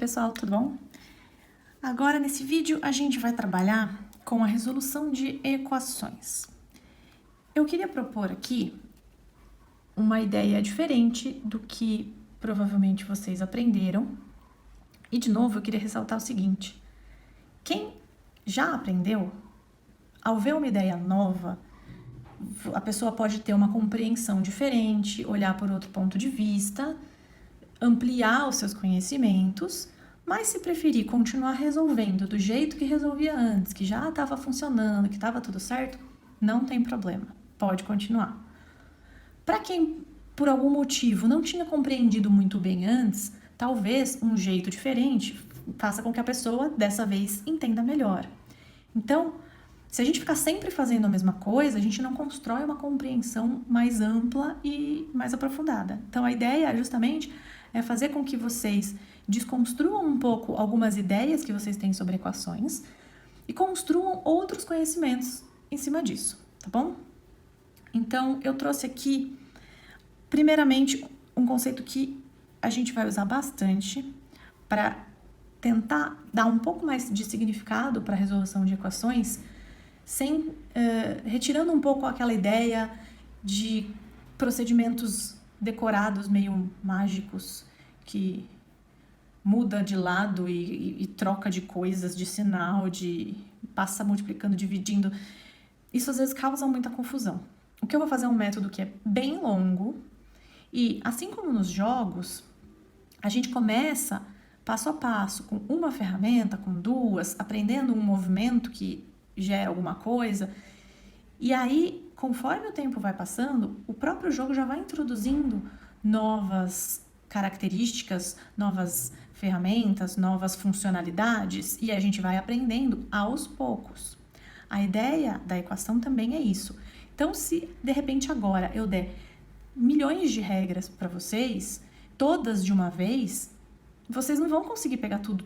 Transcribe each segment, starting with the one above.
pessoal, tudo bom? Agora nesse vídeo a gente vai trabalhar com a resolução de equações. Eu queria propor aqui uma ideia diferente do que provavelmente vocês aprenderam. E de novo eu queria ressaltar o seguinte: quem já aprendeu, ao ver uma ideia nova, a pessoa pode ter uma compreensão diferente, olhar por outro ponto de vista, ampliar os seus conhecimentos, mas se preferir continuar resolvendo do jeito que resolvia antes, que já estava funcionando, que estava tudo certo, não tem problema, pode continuar. Para quem, por algum motivo, não tinha compreendido muito bem antes, talvez um jeito diferente faça com que a pessoa, dessa vez, entenda melhor. Então, se a gente ficar sempre fazendo a mesma coisa, a gente não constrói uma compreensão mais ampla e mais aprofundada. Então, a ideia, justamente, é fazer com que vocês desconstruam um pouco algumas ideias que vocês têm sobre equações e construam outros conhecimentos em cima disso, tá bom? Então, eu trouxe aqui, primeiramente, um conceito que a gente vai usar bastante para tentar dar um pouco mais de significado para a resolução de equações, retirando um pouco aquela ideia de procedimentos decorados, meio mágicos, que muda de lado e troca de coisas, de sinal, passa multiplicando, dividindo. Isso às vezes causa muita confusão. O que eu vou fazer é um método que é bem longo e, assim como nos jogos, a gente começa passo a passo, com uma ferramenta, com duas, aprendendo um movimento que gera alguma coisa. E aí, conforme o tempo vai passando, o próprio jogo já vai introduzindo novas características, novas ferramentas, novas funcionalidades, e a gente vai aprendendo aos poucos. A ideia da equação também é isso. Então, se de repente agora eu der milhões de regras para vocês, todas de uma vez, vocês não vão conseguir pegar tudo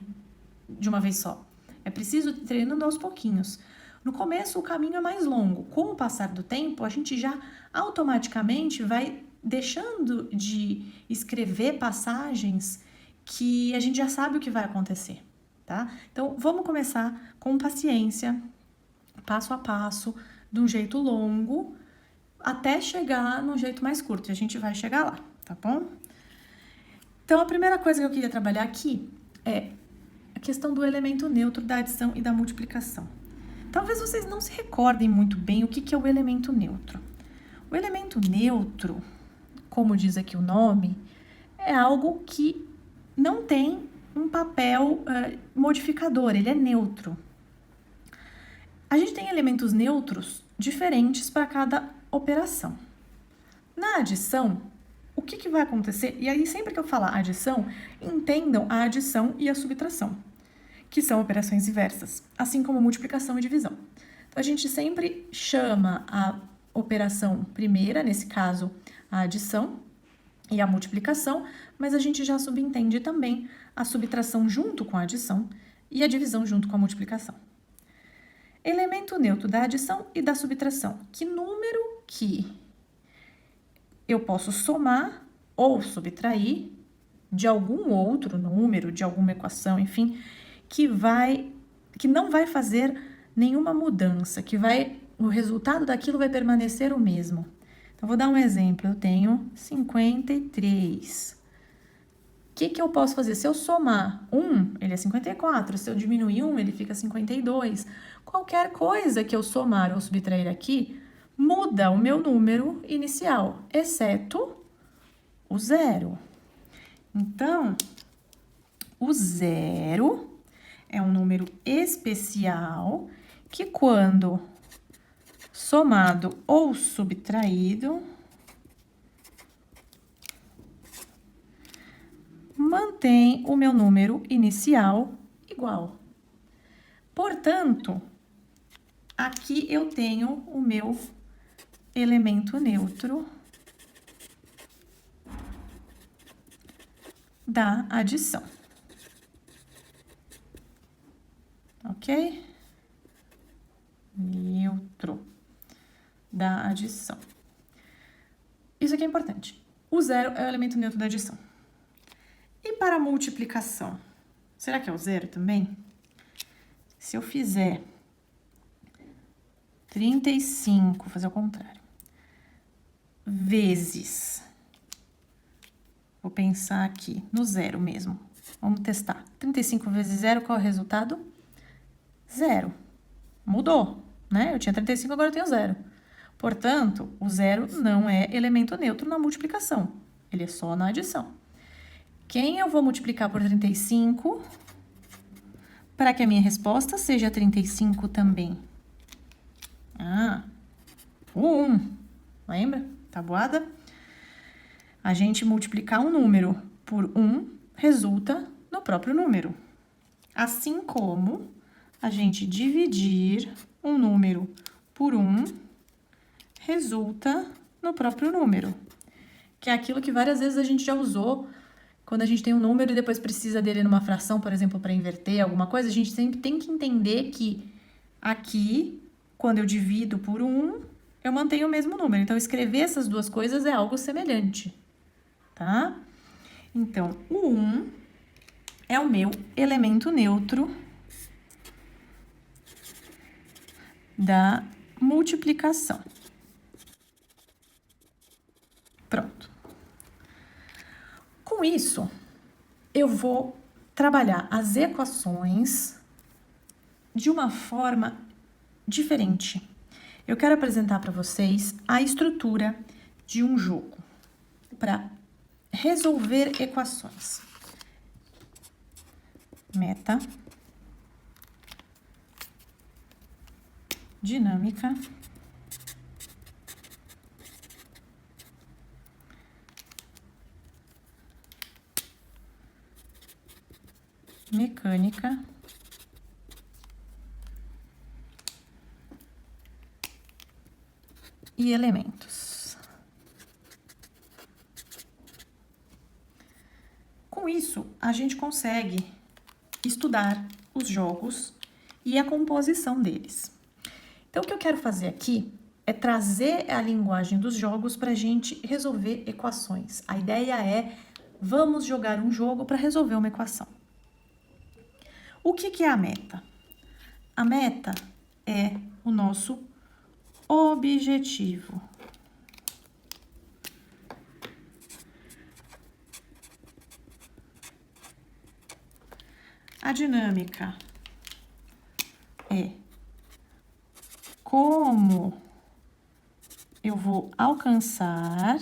de uma vez só. É preciso ir treinando aos pouquinhos. No começo, o caminho é mais longo. Com o passar do tempo, a gente já automaticamente vai deixando de escrever passagens que a gente já sabe o que vai acontecer, tá? Então, vamos começar com paciência, passo a passo, de um jeito longo, até chegar num jeito mais curto. E a gente vai chegar lá, tá bom? Então, a primeira coisa que eu queria trabalhar aqui é a questão do elemento neutro da adição e da multiplicação. Talvez vocês não se recordem muito bem o que é o elemento neutro. O elemento neutro, como diz aqui o nome, é algo que não tem um papel modificador, ele é neutro. A gente tem elementos neutros diferentes para cada operação. Na adição, o que vai acontecer? E aí, sempre que eu falar adição, entendam a adição e a subtração, que são operações inversas, assim como multiplicação e divisão. Então, a gente sempre chama a operação primeira, nesse caso, a adição e a multiplicação, mas a gente já subentende também a subtração junto com a adição e a divisão junto com a multiplicação. Elemento neutro da adição e da subtração. Que número que eu posso somar ou subtrair de algum outro número, de alguma equação, enfim, que não vai fazer nenhuma mudança, o resultado daquilo vai permanecer o mesmo. Então, vou dar um exemplo. Eu tenho 53. O que eu posso fazer? Se eu somar 1, ele é 54. Se eu diminuir 1, ele fica 52. Qualquer coisa que eu somar ou subtrair aqui muda o meu número inicial, exceto o zero. Então, o zero é um número especial que, quando somado ou subtraído, mantém o meu número inicial igual. Portanto, aqui eu tenho o meu elemento neutro da adição. Ok? Neutro da adição. Isso aqui é importante. O zero é o elemento neutro da adição. E para a multiplicação? Será que é o zero também? Se eu fizer 35, vou fazer ao contrário, vezes, vou pensar aqui no zero mesmo, vamos testar. 35 vezes zero, qual é o resultado? Zero. Mudou, né? Eu tinha 35, agora eu tenho zero. Portanto, o zero não é elemento neutro na multiplicação, ele é só na adição. Quem eu vou multiplicar por 35 para que a minha resposta seja 35 também? O 1. Lembra? Tabuada? A gente multiplicar um número por 1 resulta no próprio número. Assim como a gente dividir um número por 1 resulta no próprio número. Que é aquilo que várias vezes a gente já usou quando a gente tem um número e depois precisa dele numa fração, por exemplo, para inverter alguma coisa. A gente sempre tem que entender que aqui, quando eu divido por 1, eu mantenho o mesmo número. Então, escrever essas duas coisas é algo semelhante, tá? Então, o 1 é o meu elemento neutro da multiplicação. Pronto. Com isso, eu vou trabalhar as equações de uma forma diferente. Eu quero apresentar para vocês a estrutura de um jogo para resolver equações. Meta, dinâmica, mecânica e elementos. Com isso, a gente consegue estudar os jogos e a composição deles. Então, o que eu quero fazer aqui é trazer a linguagem dos jogos para a gente resolver equações. A ideia é, vamos jogar um jogo para resolver uma equação. O que é a meta? A meta é o nosso objetivo. A dinâmica é como eu vou alcançar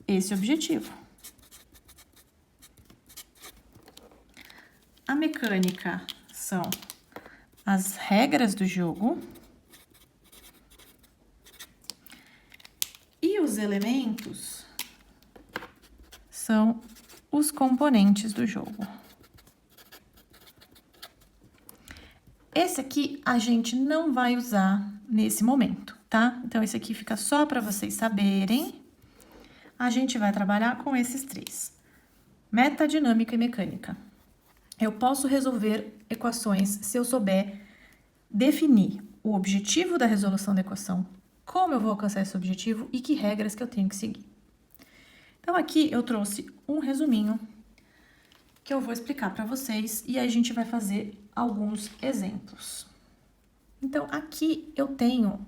esse objetivo. A mecânica são as regras do jogo e os elementos são os componentes do jogo. Esse aqui a gente não vai usar nesse momento, tá? Então, esse aqui fica só para vocês saberem. A gente vai trabalhar com esses três: meta, dinâmica e mecânica. Eu posso resolver equações se eu souber definir o objetivo da resolução da equação, como eu vou alcançar esse objetivo e que regras que eu tenho que seguir. Então, aqui eu trouxe um resuminho que eu vou explicar para vocês e aí a gente vai fazer alguns exemplos. Então, aqui eu tenho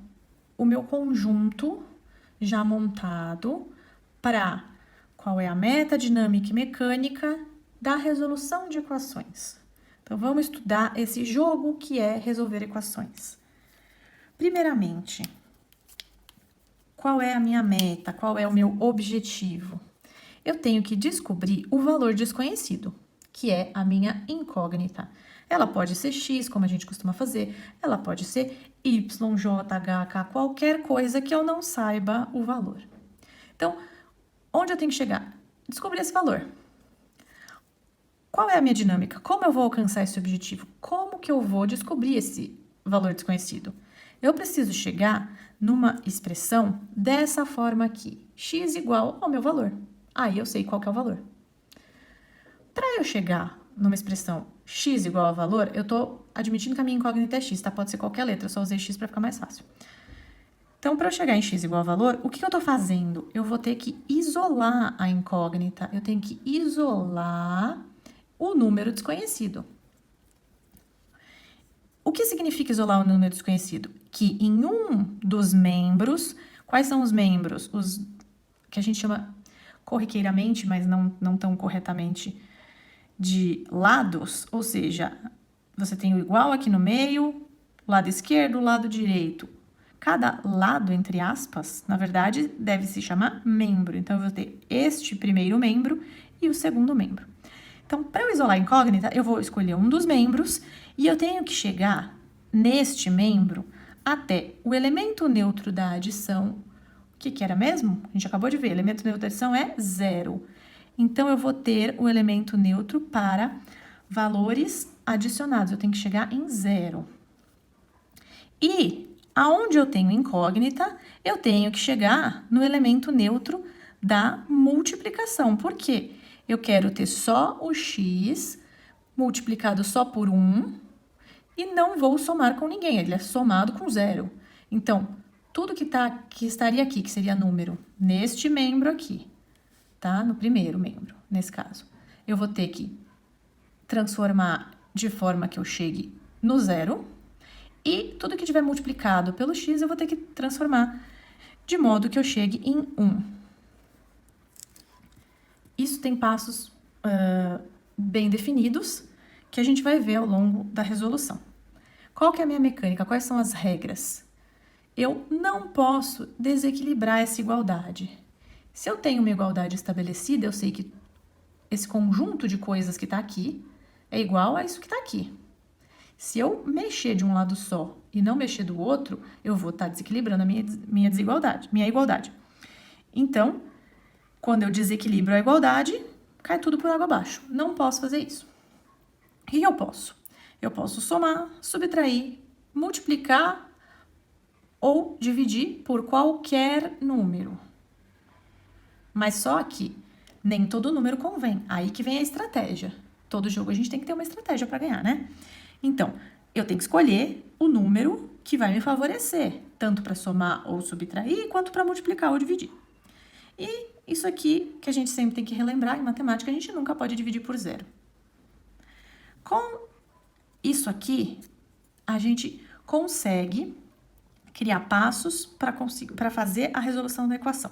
o meu conjunto já montado para qual é a meta, dinâmica e mecânica da resolução de equações. Então, vamos estudar esse jogo que é resolver equações. Primeiramente, qual é a minha meta? Qual é o meu objetivo? Eu tenho que descobrir o valor desconhecido, que é a minha incógnita. Ela pode ser x, como a gente costuma fazer, ela pode ser y, j, h, k, qualquer coisa que eu não saiba o valor. Então, onde eu tenho que chegar? Descobrir esse valor. Qual é a minha dinâmica? Como eu vou alcançar esse objetivo? Como que eu vou descobrir esse valor desconhecido? Eu preciso chegar numa expressão dessa forma aqui, x igual ao meu valor. Aí eu sei qual que é o valor. Para eu chegar numa expressão x igual a valor, eu estou admitindo que a minha incógnita é x, tá? Pode ser qualquer letra, eu só usei x para ficar mais fácil. Então, para eu chegar em x igual a valor, o que eu estou fazendo? Eu vou ter que isolar a incógnita, eu tenho que isolar o número desconhecido. O que significa isolar o número desconhecido? Que em um dos membros, quais são os membros? Os que a gente chama corriqueiramente, mas não tão corretamente, de lados, ou seja, você tem o igual aqui no meio, lado esquerdo, lado direito. Cada lado, entre aspas, na verdade, deve se chamar membro. Então, eu vou ter este primeiro membro e o segundo membro. Então, para eu isolar a incógnita, eu vou escolher um dos membros e eu tenho que chegar neste membro até o elemento neutro da adição. O que era mesmo? A gente acabou de ver, o elemento neutro da adição é 0. Então, eu vou ter o elemento neutro para valores adicionados. Eu tenho que chegar em 0. E aonde eu tenho incógnita, eu tenho que chegar no elemento neutro da multiplicação. Por quê? Eu quero ter só o x multiplicado só por 1 e não vou somar com ninguém, ele é somado com 0. Então, tudo que estaria aqui, que seria número, neste membro aqui, tá? No primeiro membro, nesse caso. Eu vou ter que transformar de forma que eu chegue no 0. E tudo que tiver multiplicado pelo x, eu vou ter que transformar de modo que eu chegue em 1. Isso tem passos bem definidos que a gente vai ver ao longo da resolução. Qual que é a minha mecânica? Quais são as regras? Eu não posso desequilibrar essa igualdade. Se eu tenho uma igualdade estabelecida, eu sei que esse conjunto de coisas que está aqui é igual a isso que está aqui. Se eu mexer de um lado só e não mexer do outro, eu vou estar desequilibrando a minha desigualdade, minha igualdade. Então, quando eu desequilibro a igualdade, cai tudo por água abaixo. Não posso fazer isso. O que eu posso? Eu posso somar, subtrair, multiplicar ou dividir por qualquer número. Mas só que nem todo número convém. Aí que vem a estratégia. Todo jogo a gente tem que ter uma estratégia para ganhar, né? Então, eu tenho que escolher o número que vai me favorecer, tanto para somar ou subtrair, quanto para multiplicar ou dividir. E isso aqui que a gente sempre tem que relembrar, em matemática a gente nunca pode dividir por 0. Com isso aqui, a gente consegue criar passos para fazer a resolução da equação.